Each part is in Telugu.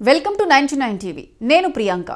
Welcome to 99 TV. నేను ప్రియాంక.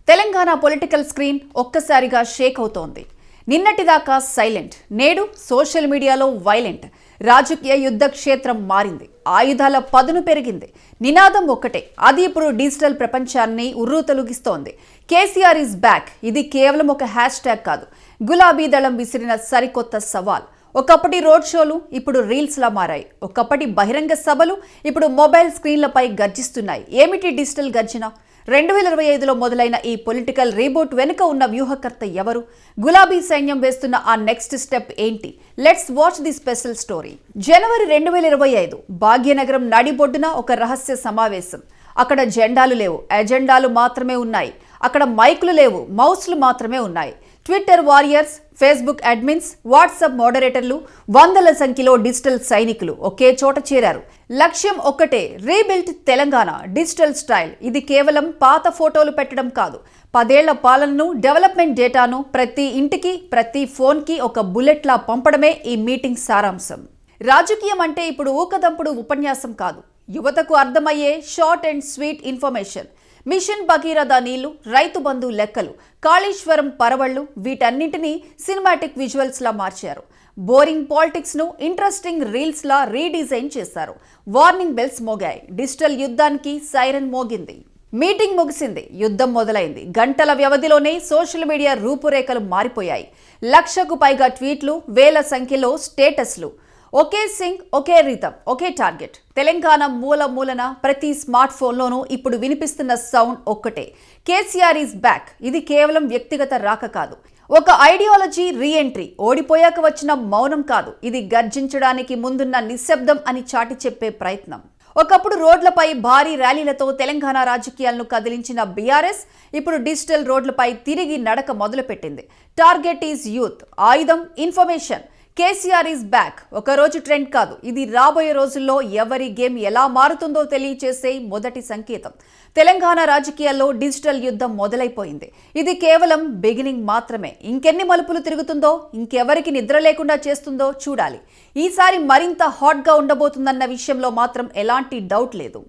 తెలంగాణ పొలిటికల్ స్క్రీన్ ఒక్కసారిగా షేక్ అవుతోంది. నిన్నటిదాకా సైలెంట్, నేడు సోషల్ మీడియాలో వైలెంట్. రాజకీయ యుద్ధ క్షేత్రం మారింది. ఆయుధాల పదును పెరిగింది. నినాదం ఒక్కటే, అది ఇప్పుడు డిజిటల్ ప్రపంచాన్ని ఉర్రూతలుగిస్తోంది. KCR is back. ఇది కేవలం ఒక హ్యాష్ ట్యాగ్ కాదు, గులాబీ దళం విసిరిన సరికొత్త సవాల్. ఒకప్పటి రోడ్ షోలు ఇప్పుడు రీల్స్లా మారాయి. ఒకప్పటి బహిరంగ సభలు ఇప్పుడు మొబైల్ స్క్రీన్లపై గర్జిస్తున్నాయి. ఏమిటి డిజిటల్ గర్జన? 2025లో మొదలైన ఈ పొలిటికల్ రీబూట్ వెనుక ఉన్న వ్యూహకర్త ఎవరు? గులాబీ సైన్యం వేస్తున్న ఆ నెక్స్ట్ స్టెప్ ఏంటి? Let's watch the special story. జనవరి 2025 భాగ్యనగరం నడిబొడ్డున ఒక రహస్య సమావేశం. అక్కడ జెండాలు లేవు, ఎజెండాలు మాత్రమే ఉన్నాయి. అక్కడ మైకులు లేవు, మౌస్లు మాత్రమే ఉన్నాయి. Twitter warriors, Facebook admins, WhatsApp మోడరేటర్లు, వందల సంఖ్యలో డిజిటల్ సైనికులు ఒకే చోట చేరారు. లక్ష్యం ఒక్కటే, రీబిల్ట్ తెలంగాణ డిజిటల్ స్టైల్. ఇది కేవలం పాత ఫోటోలు పెట్టడం కాదు, 10 ఏళ్ల పాలనను, డెవలప్మెంట్ డేటాను ప్రతి ఇంటికి, ప్రతి ఫోన్కి ఒక బుల్లెట్లా పంపడమే ఈ మీటింగ్ సారాంశం. రాజకీయం అంటే ఇప్పుడు ఊకదంపుడు ఉపన్యాసం కాదు, యువతకు అర్థమయ్యే short and sweet information. Mission Bhagiratha నీళ్లు, రైతు బంధు లెక్కలు, కాళేశ్వరం పరవళ్లు, వీటన్నింటినీ సినిమాటిక్ విజువల్స్ లా మార్చారు. బోరింగ్ పాలిటిక్స్ ను ఇంట్రెస్టింగ్ రీల్స్ లా రీడిజైన్ చేశారు. వార్నింగ్ బెల్స్ మోగాయి. డిజిటల్ యుద్ధానికి సైరన్ మోగింది. మీటింగ్ ముగిసింది, యుద్ధం మొదలైంది. గంటల వ్యవధిలోనే సోషల్ మీడియా రూపురేఖలు మారిపోయాయి. 1,00,000కు పైగా ట్వీట్లు, వేల సంఖ్యలో స్టేటస్లు. ఒకే సింగ్, ఒకే రీతం, ఒకే టార్గెట్. తెలంగాణ మూల మూలన ప్రతి స్మార్ట్ ఫోన్లోనూ ఇప్పుడు వినిపిస్తున్న సౌండ్ ఒక్కటే, కేసీఆర్ ఈజ్ బ్యాక్. ఇది కేవలం వ్యక్తిగత రాక కాదు, ఒక ఐడియాలజీ రీఎంట్రీ. ఓడిపోయాక వచ్చిన మౌనం కాదు, ఇది గర్జించడానికి ముందున్న నిశ్శబ్దం అని చాటి చెప్పే ప్రయత్నం. ఒకప్పుడు రోడ్లపై భారీ ర్యాలీలతో తెలంగాణ రాజకీయాలను కదిలించిన బీఆర్ఎస్ ఇప్పుడు డిజిటల్ రోడ్లపై తిరిగి నడక మొదలుపెట్టింది. టార్గెట్ ఈజ్ యూత్, ఆయుధం ఇన్ఫర్మేషన్. కేసీఆర్ ఈజ్ బ్యాక్ ఒక రోజు ట్రెండ్ కాదు, ఇది రాబోయే రోజుల్లో ఎవరి గేమ్ ఎలా మారుతుందో తెలియచేసే మొదటి సంకేతం. తెలంగాణ రాజకీయాల్లో డిజిటల్ యుద్ధం మొదలైపోయింది. ఇది కేవలం బిగినింగ్ మాత్రమే. ఇంకెన్ని మలుపులు తిరుగుతుందో, ఇంకెవరికి నిద్ర లేకుండా చేస్తుందో చూడాలి. ఈసారి మరింత హాట్గా ఉండబోతుందన్న విషయంలో మాత్రం ఎలాంటి డౌట్ లేదు.